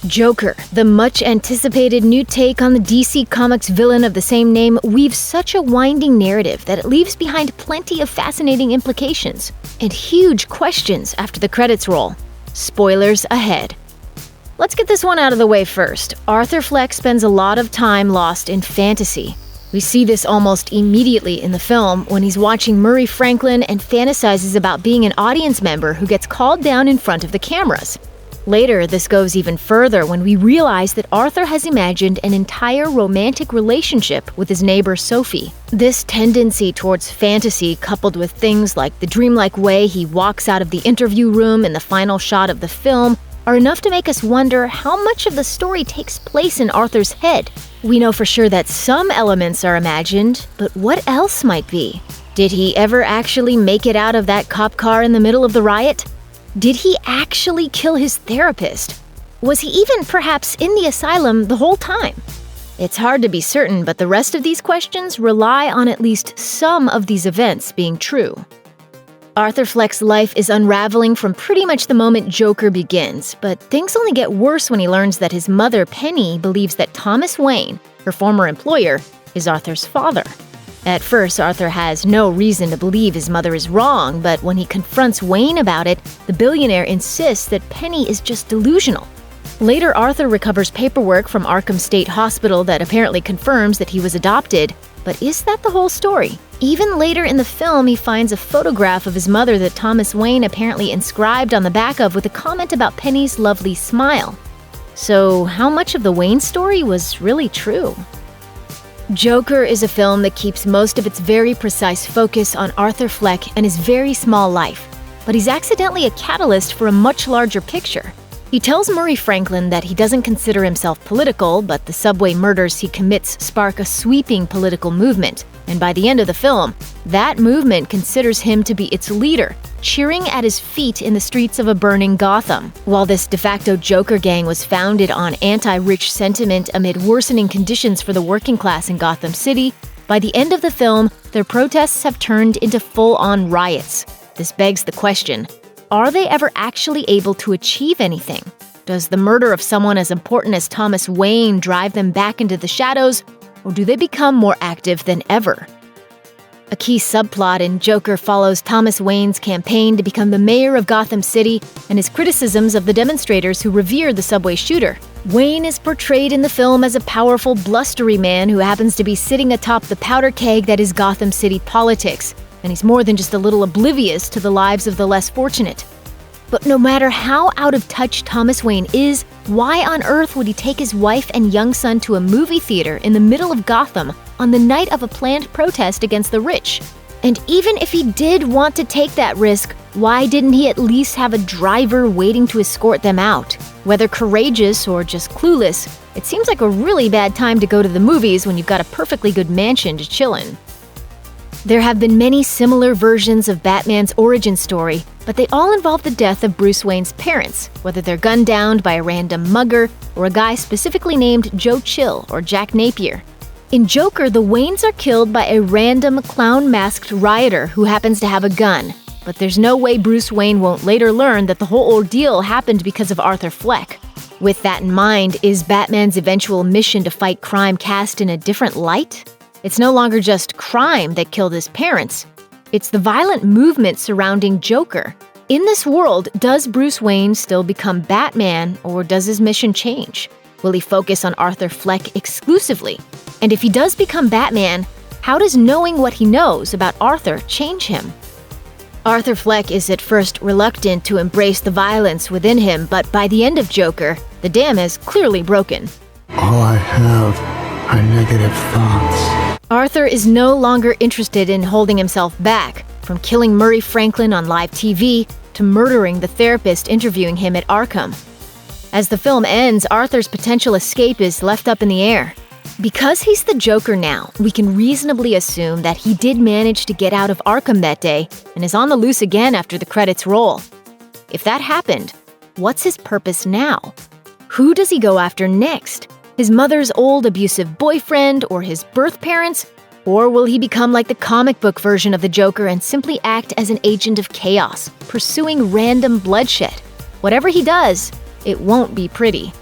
Joker, the much-anticipated new take on the DC Comics villain of the same name, weaves such a winding narrative that it leaves behind plenty of fascinating implications and huge questions after the credits roll. Spoilers ahead. Let's get this one out of the way first. Arthur Fleck spends a lot of time lost in fantasy. We see this almost immediately in the film when he's watching Murray Franklin and fantasizes about being an audience member who gets called down in front of the cameras. Later, this goes even further when we realize that Arthur has imagined an entire romantic relationship with his neighbor Sophie. This tendency towards fantasy, coupled with things like the dreamlike way he walks out of the interview room in the final shot of the film, are enough to make us wonder how much of the story takes place in Arthur's head. We know for sure that some elements are imagined, but what else might be? Did he ever actually make it out of that cop car in the middle of the riot? Did he actually kill his therapist? Was he even perhaps in the asylum the whole time? It's hard to be certain, but the rest of these questions rely on at least some of these events being true. Arthur Fleck's life is unraveling from pretty much the moment Joker begins, but things only get worse when he learns that his mother, Penny, believes that Thomas Wayne, her former employer, is Arthur's father. At first, Arthur has no reason to believe his mother is wrong, but when he confronts Wayne about it, the billionaire insists that Penny is just delusional. Later, Arthur recovers paperwork from Arkham State Hospital that apparently confirms that he was adopted, but is that the whole story? Even later in the film, he finds a photograph of his mother that Thomas Wayne apparently inscribed on the back of with a comment about Penny's lovely smile. So, how much of the Wayne story was really true? Joker is a film that keeps most of its very precise focus on Arthur Fleck and his very small life, but he's accidentally a catalyst for a much larger picture. He tells Murray Franklin that he doesn't consider himself political, but the subway murders he commits spark a sweeping political movement, and by the end of the film, that movement considers him to be its leader, cheering at his feet in the streets of a burning Gotham. While this de facto Joker gang was founded on anti-rich sentiment amid worsening conditions for the working class in Gotham City, by the end of the film, their protests have turned into full-on riots. This begs the question, are they ever actually able to achieve anything? Does the murder of someone as important as Thomas Wayne drive them back into the shadows, or do they become more active than ever? A key subplot in Joker follows Thomas Wayne's campaign to become the mayor of Gotham City and his criticisms of the demonstrators who revered the subway shooter. Wayne is portrayed in the film as a powerful, blustery man who happens to be sitting atop the powder keg that is Gotham City politics, and he's more than just a little oblivious to the lives of the less fortunate. But no matter how out of touch Thomas Wayne is, why on earth would he take his wife and young son to a movie theater in the middle of Gotham on the night of a planned protest against the rich? And even if he did want to take that risk, why didn't he at least have a driver waiting to escort them out? Whether courageous or just clueless, it seems like a really bad time to go to the movies when you've got a perfectly good mansion to chill in. There have been many similar versions of Batman's origin story, but they all involve the death of Bruce Wayne's parents, whether they're gunned down by a random mugger or a guy specifically named Joe Chill or Jack Napier. In Joker, the Waynes are killed by a random clown-masked rioter who happens to have a gun, but there's no way Bruce Wayne won't later learn that the whole ordeal happened because of Arthur Fleck. With that in mind, is Batman's eventual mission to fight crime cast in a different light? It's no longer just crime that killed his parents. It's the violent movement surrounding Joker. In this world, does Bruce Wayne still become Batman, or does his mission change? Will he focus on Arthur Fleck exclusively? And if he does become Batman, how does knowing what he knows about Arthur change him? Arthur Fleck is at first reluctant to embrace the violence within him, but by the end of Joker, the dam is clearly broken. All I have are negative thoughts. Arthur is no longer interested in holding himself back, from killing Murray Franklin on live TV to murdering the therapist interviewing him at Arkham. As the film ends, Arthur's potential escape is left up in the air. Because he's the Joker now, we can reasonably assume that he did manage to get out of Arkham that day and is on the loose again after the credits roll. If that happened, what's his purpose now? Who does he go after next? His mother's old abusive boyfriend or his birth parents? Or will he become like the comic book version of the Joker and simply act as an agent of chaos, pursuing random bloodshed? Whatever he does, it won't be pretty.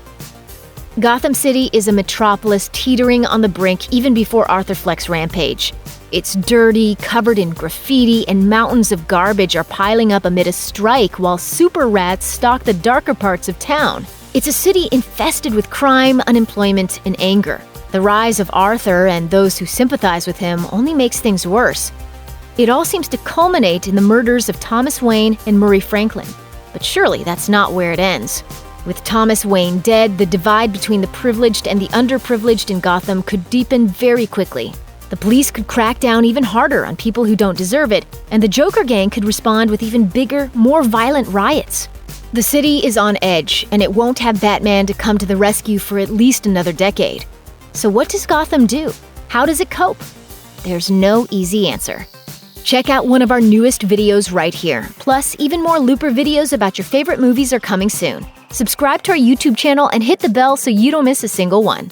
Gotham City is a metropolis teetering on the brink even before Arthur Fleck's rampage. It's dirty, covered in graffiti, and mountains of garbage are piling up amid a strike while super rats stalk the darker parts of town. It's a city infested with crime, unemployment, and anger. The rise of Arthur and those who sympathize with him only makes things worse. It all seems to culminate in the murders of Thomas Wayne and Murray Franklin. But surely that's not where it ends. With Thomas Wayne dead, the divide between the privileged and the underprivileged in Gotham could deepen very quickly. The police could crack down even harder on people who don't deserve it, and the Joker gang could respond with even bigger, more violent riots. The city is on edge, and it won't have Batman to come to the rescue for at least another decade. So what does Gotham do? How does it cope? There's no easy answer. Check out one of our newest videos right here. Plus, even more Looper videos about your favorite movies are coming soon. Subscribe to our YouTube channel and hit the bell so you don't miss a single one.